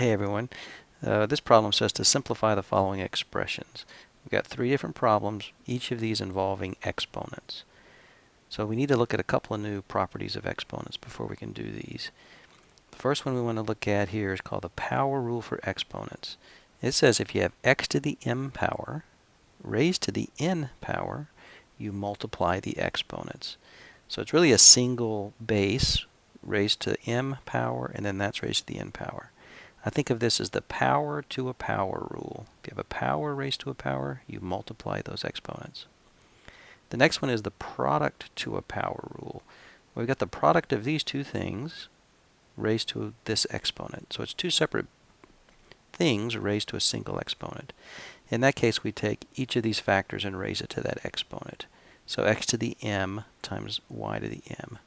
Hey everyone, this problem says to simplify the following expressions. We've got three different problems, each of these involving exponents. So we need to look at a couple of new properties of exponents before we can do these. The first one we want to look at here is called the power rule for exponents. It says if you have x to the m power raised to the n power, you multiply the exponents. So it's really a single base raised to m power, and then that's raised to the n power. I think of this as the power to a power rule. If you have a power raised to a power, you multiply those exponents. The next one is the product to a power rule. We've got the product of these two things raised to this exponent. So it's two separate things raised to a single exponent. In that case, we take each of these factors and raise it to that exponent. So x to the m times y to the m.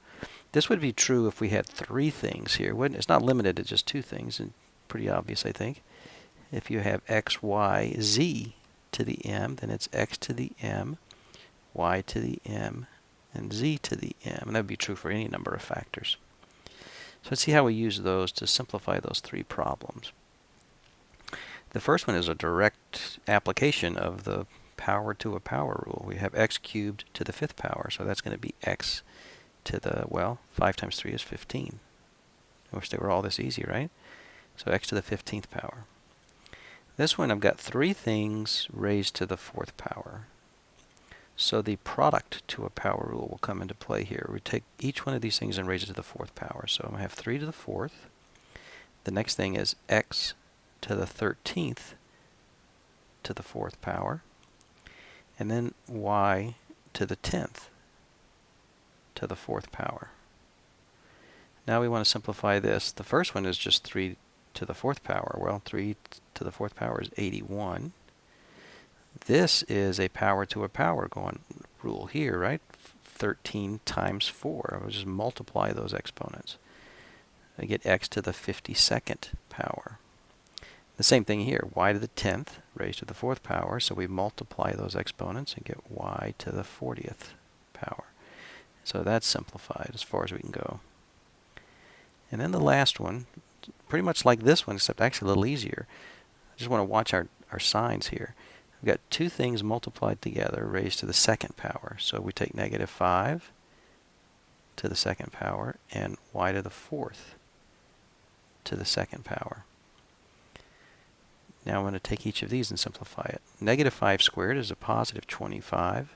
This would be true if we had three things here. It's not limited to just two things. And pretty obvious, I think. If you have x, y, z to the m, then it's x to the m, y to the m, and z to the m. And that would be true for any number of factors. So let's see how we use those to simplify those three problems. The first one is a direct application of the power to a power rule. We have x cubed to the fifth power, so that's going to be x to the, well, 5 times 3 is 15. I wish they were all this easy, right? So x to the 15th power. This one I've got three things raised to the fourth power. So the product to a power rule will come into play here. We take each one of these things and raise it to the fourth power. So I'm going to have 3 to the fourth. The next thing is x to the 13th to the fourth power. And then y to the 10th to the fourth power. Now we want to simplify this. The first one is just 3 to the fourth power. Well, 3 to the fourth power is 81. This is a power to a power going rule here, right? 13 times 4. I will just multiply those exponents. I get x to the 52nd power. The same thing here, y to the 10th raised to the fourth power, so we multiply those exponents and get y to the 40th power. So that's simplified as far as we can go. And then the last one, pretty much like this one, except actually a little easier. I just want to watch our signs here. We've got two things multiplied together raised to the second power. So we take negative 5 to the second power and y to the fourth to the second power. Now I'm going to take each of these and simplify it. Negative 5 squared is a positive 25.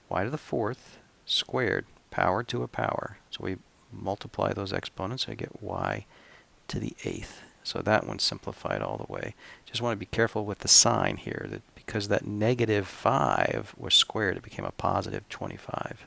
Y to the fourth squared, power to a power. So we multiply those exponents, I get y to the 8th. So that one's simplified all the way. Just want to be careful with the sign here, that because that negative 5 was squared, it became a positive 25.